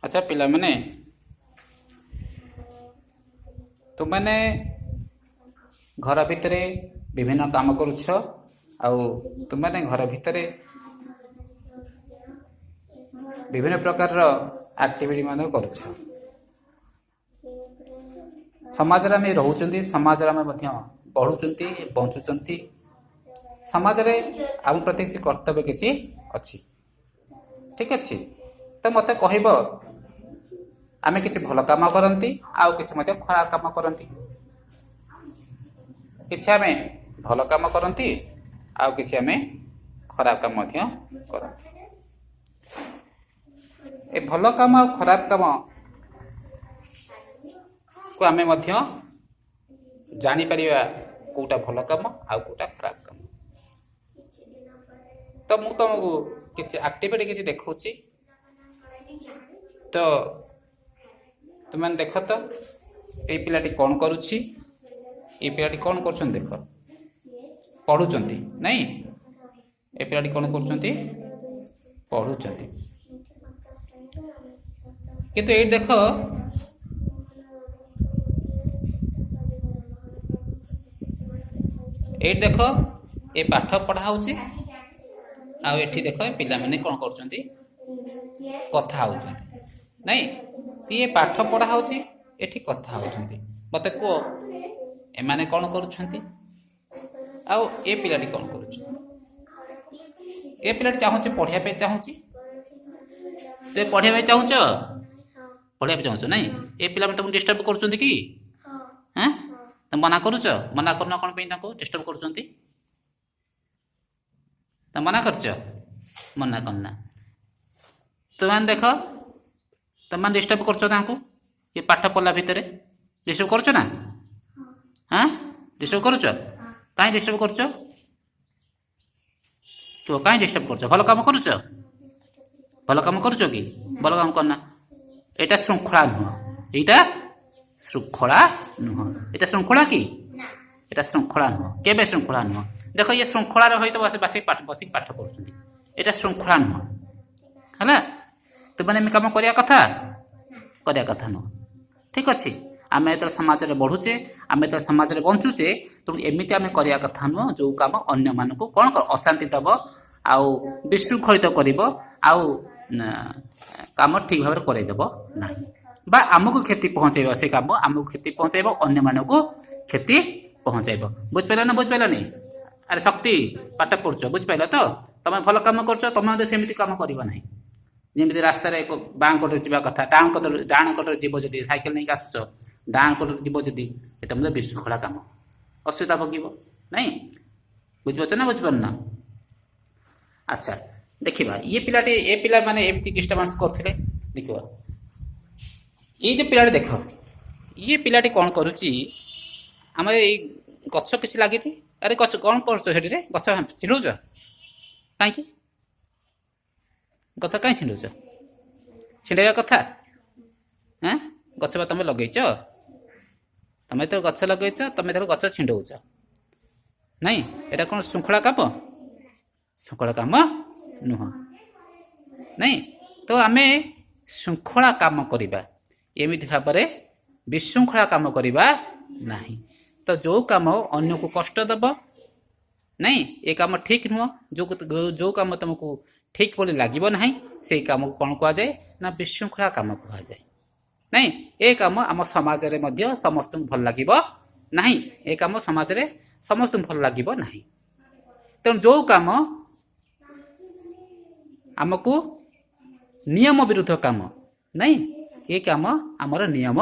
अच्छा पिला माने तुमने घर भितर विभिन्न काम करुछ आउ तुमने घर भितर विभिन्न प्रकार एक्टिविटी मान करुछ समाज रे आमे रहउचंती समाज रे आमे मध्य पढुचंती बंचुचंती समाज रे आम प्रति किसी कर्तव्य किसी अछि ठीक अछि तो मते कहइबो आमे किसी भल काम करती आउ किसी मते खराब काम करती किसी आमे भल काम करती आउ किसी आमे खराब काम मध्य करती ए भल काम आ खराब काम को आमे मध्य जानी परिबा कोटा भल काम आ कोटा खराब काम तो मु तुमको किसी एक्टिविटी किसी देखौची तो तुमने देख तो ये पिलाटी कौन करुच्छी ये पिलाटी कौन कर देख पढ़ुचंती नहीं ये पिलाटी कौन कर पढ़ुचंती किंतु ये देख ये देख ये पाठ पढ़ा होची आ एठी देख पिला माने कौन करचंती कथा होचंती नहीं ये पाठ पढ़ा होची एठी कथा होचंती मते को ए माने कौन करूछंती आ ए पिलाटी कौन करूछ ए पिलाटी चाहूची पढ़िया पे चाहूची ते पढ़िया पे चाहूच पढ़िया पे चाहूच नहीं ए पिला तुम डिस्टर्ब करूछंती की हैं तुम मना करूछ मना करना कोन पे ताको डिस्टर्ब करूछंती तुम मना करछ मना करना तुम देख तुम डिस्टर्ब कर ये पाठ पढ़ला भितर डिस्टर्ब कर ना हाँ डिस्टर्ब करुच कहीं डिस्टर्ब करुच तो कहीं डिस्टर्ब कर भल काम करुच भल काम करुच कि भल काम करना यहाँ श्रृंखला नुह यहाँ श्रृंखला नुह यहाँ श्रृंखला कि यहाँ श्रृंखला नुह केबे श्रृंखला नुह देख ये श्रृंखला रही तो बसिक पाठ पढ़ुं यहाँ श्रृंखला नुह है तुमने कम करिया कथा नुह ठीक अच्छे आम जो समाज में बढ़ुचे आम जो समाज में बंचुचे तो एमती आम करिया कथा नुह जो कम अन्य मानक कौन कर अशांति दब आउ विशृंखलित काम ठीक भाव में करदेव ना बा आमको क्षति पहुँचे से कम आमको क्षति पहुँचेब अन्य मानक क्षति पहुँचेब बुझिपार ना बुझिपारनी अरे शक्ति पाठ पढ़ुच बुझिपार तो तुम भल कम कर तुम सेमती कम करना जमी रास्त बाँ कटे जा कथा डाण कटे जीव जदि सैकेल नहीं आसुच डाण कटे जीव जदि ये मतलब विशृंखला कम असुविधा भोग नहीं बुझिपार ना बुझिपार ना अच्छा देखा ये पिलाटी ए पिला माने एमती डिस्टर्बांस करथिले देखो ये जो पिलाटी देख ये पिलाटी कौन करुच्ची आम गछ किसी लगी अरे गछ कौन कर गछ छिड़ौच कहीं गछ कहीं छिड़ौच छिड़ा कथा हाँ गछ तुम लगेच तुम तो गछ लगेच तुम तो गछ छिड़ौच नहीं यहाँ कौन श्रृंखला काम श्रृंखला काम नुह नहीं तो आम श्रृंखला काम करवा एमती भाव में विशृंखला काम करवा नहीं तो जो काम अन्य को कष्ट दब नहीं ये काम ठीक नुह जो काम तुमको ठीक बोली लगे ना से कम को कौन कहुए ना विशृंखला काम कहुए नहीं ये कम आम समाज में समस्त भल लगे ना ये कम समाज में समस्त भल लगे ना तेणु जो कम आमको नियम विरुद्ध काम नहीं ये कम आमर नियम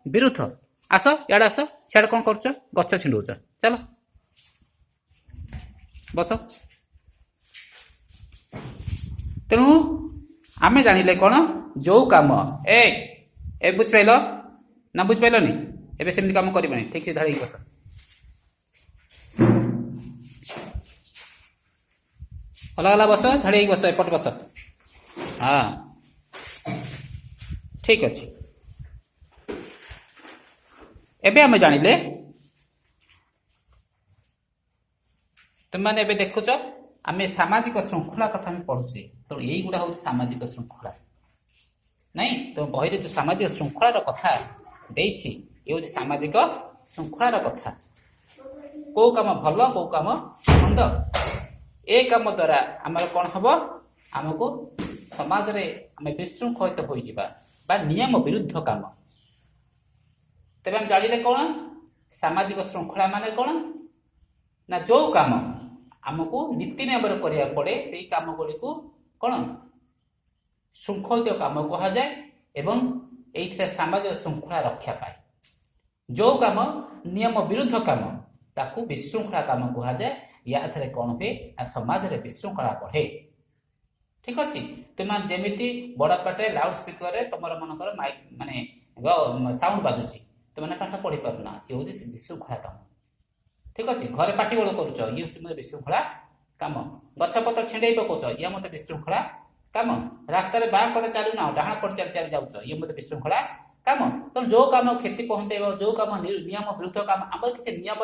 विरुद्ध आस इे आस सियाड़े कौन कर गछ छिड़ौच चलो बस तेणु आमे जानिले कौन जो काम ए बुझिपाल ना बुझिपारनी एबे सेमती काम करबनी ठीक से धड़ी बस अलग अलग बस धड़ी बस एपट बस हाँ ठीक अच्छे एबे आमे जानिले तुमने देखुच आम सामाजिक श्रृंखला कथा पढ़ुचे तो यही गुड़ा हूँ सामाजिक श्रृंखला ନାଇଁ ତ ବହିରେ ଯୋଉ ସାମାଜିକ ଶୃଙ୍ଖଳାର କଥା ଦେଇଛି ଏ ହଉଛି ସାମାଜିକ ଶୃଙ୍ଖଳାର କଥା। କୋଉ କାମ ଭଲ କୋଉ କାମ ମନ୍ଦ, ଏ କାମ ଦ୍ୱାରା ଆମର କଣ ହବ, ଆମକୁ ସମାଜରେ ଆମେ ବିଶୃଙ୍ଖଳିତ ହୋଇଯିବା ବା ନିୟମ ବିରୁଦ୍ଧ କାମ। ତେବେ ଆମେ ଜାଣିଲେ କଣ ସାମାଜିକ ଶୃଙ୍ଖଳା ମାନେ କଣ ନା ଯୋଉ କାମ ଆମକୁ ନୀତି ନିୟମରେ କରିବାକୁ ପଡେ ସେଇ କାମ ଗୁଡ଼ିକୁ କଣ ଶୃଙ୍ଖଳିତ କାମ କୁହାଯାଏ ଏବଂ ଏଇଥିରେ ସାମାଜିକ ଶୃଙ୍ଖଳା ରକ୍ଷା ପାଏ। ଯୋଉ କାମ ନିୟମ ବିରୁଦ୍ଧ କାମ ତାକୁ ବିଶୃଙ୍ଖଳା କାମ କୁହାଯାଏ। ୟାଥିରେ କଣ ହୁଏ ନା ସମାଜରେ ବିଶୃଙ୍ଖଳା ବଢେ। ଠିକ ଅଛି, ତୁମେ ଯେମିତି ବଡ ପାଟିରେ ଲାଉଡ ସ୍ପିକରରେ ତମର ମନକର ମାଇକ ମାନେ ସାଉଣ୍ଡ ବାଜୁଛି, ତୁମେ ପାଠ ପଢି ପାରୁନା, ସେ ହଉଛି ବିଶୃଙ୍ଖଳା କାମ। ଠିକ ଅଛି, ଘରେ ପାଟି ଗୋଳ କରୁଛ, ଇଏ ହଉଛି ମୋତେ ବିଶୃଙ୍ଖଳା କାମ। ଗଛ ପତ୍ର ଛିଣ୍ଡେଇ ପକଉଛ, ଇଏ ମୋତେ ବିଶୃଙ୍ଖଳା କାମ। ରାସ୍ତାରେ ବାଁ କଡେ ଚାଲୁନ, ଡାହାଣ କଡେ ଚାଲି ଚାଲି ଯାଉଛ, ଇଏ ମୋତେ ବିଶୃଙ୍ଖଳା କାମ। ତେଣୁ ଯୋଉ କାମ କ୍ଷତି ପହଞ୍ଚେଇବ, ଯୋଉ କାମ ନିୟମ ବିରୁଦ୍ଧ କାମ, ଆମର କିଛି ନିୟମ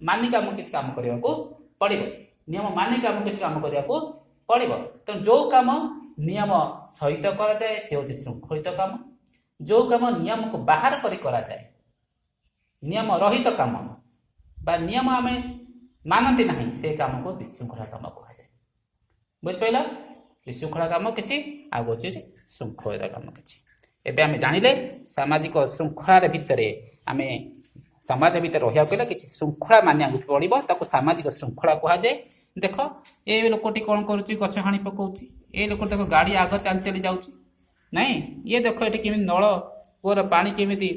ମାନି କାମ କିଛି କାମ କରିବାକୁ ପଡିବ। ନିୟମ ମାନି କାମ କିଛି କାମ କରିବାକୁ ପଡିବ। ତେଣୁ ଯୋଉ କାମ ନିୟମ ସହିତ କରାଯାଏ ସେ ହଉଛି ଶୃଙ୍ଖଳିତ କାମ। ଯୋଉ କାମ ନିୟମକୁ ବାହାର କରି କରାଯାଏ, ନିୟମ ରହିତ କାମ ବା ନିୟମ ଆମେ ମାନନ୍ତି ନାହିଁ, ସେ କାମକୁ ବିଶୃଙ୍ଖଳା କାମ କୁହାଯାଏ। ବୁଝିପାରିଲ, ବିଶୃଙ୍ଖଳା କାମ କିଛି ଆଉ ହଉଛି ଶୃଙ୍ଖଳିତ କାମ କିଛି। ଏବେ ଆମେ ଜାଣିଲେ ସାମାଜିକ ଶୃଙ୍ଖଳାର ଭିତରେ ଆମେ ସମାଜ ଭିତରେ ରହିବାକୁ ହେଲେ କିଛି ଶୃଙ୍ଖଳା ମାନିବାକୁ ପଡିବ, ତାକୁ ସାମାଜିକ ଶୃଙ୍ଖଳା କୁହାଯାଏ। ଦେଖ ଏ ଲୋକଟି କଣ କରୁଛି, ଗଛ ହାଣି ପକଉଛି। ଏ ଲୋକ ଦେଖ ଗାଡି ଆଗ ଚାଲି ଚାଲି ଯାଉଛି, ନାଇଁ ଇଏ ଦେଖ ଏଠି କେମିତି ନଳ କୂଅର ପାଣି କେମିତି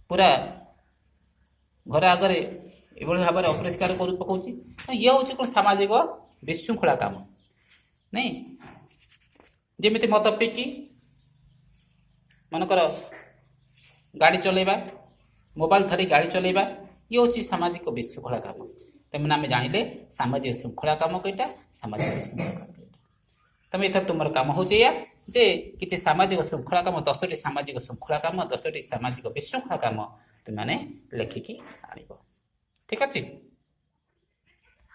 ପୁରା ଘର ଆଗରେ ଏଭଳି ଭାବରେ ଅପରିଷ୍କାର କରି ପକଉଛି। ଇଏ ହଉଛି କଣ ସାମାଜିକ ବିଶୃଙ୍ଖଳା କାମ। ନାଇଁ ଯେମିତି ମଦ ପିଇକି ମନେକର ଗାଡି ଚଲେଇବା, ମୋବାଇଲ ଧରି ଗାଡି ଚଲେଇବା, ଇଏ ହଉଛି ସାମାଜିକ ବିଶୃଙ୍ଖଳା କାମ। ତେଣୁ ଆମେ ଜାଣିଲେ ସାମାଜିକ ଶୃଙ୍ଖଳା କାମ କେଇଟା, ସାମାଜିକ ବିଶୃଙ୍ଖଳା କାମ କେଇଟା। ତମେ ଏଥର ତୁମର କାମ ହଉଛି ଏଇଆ ଯେ କିଛି ସାମାଜିକ ଶୃଙ୍ଖଳା କାମ, 10ଟି ସାମାଜିକ ଶୃଙ୍ଖଳା କାମ, 10ଟି ସାମାଜିକ ବିଶୃଙ୍ଖଳା କାମ ତୁମେ ଲେଖିକି ଆଣିବ। ଠିକ ଅଛି।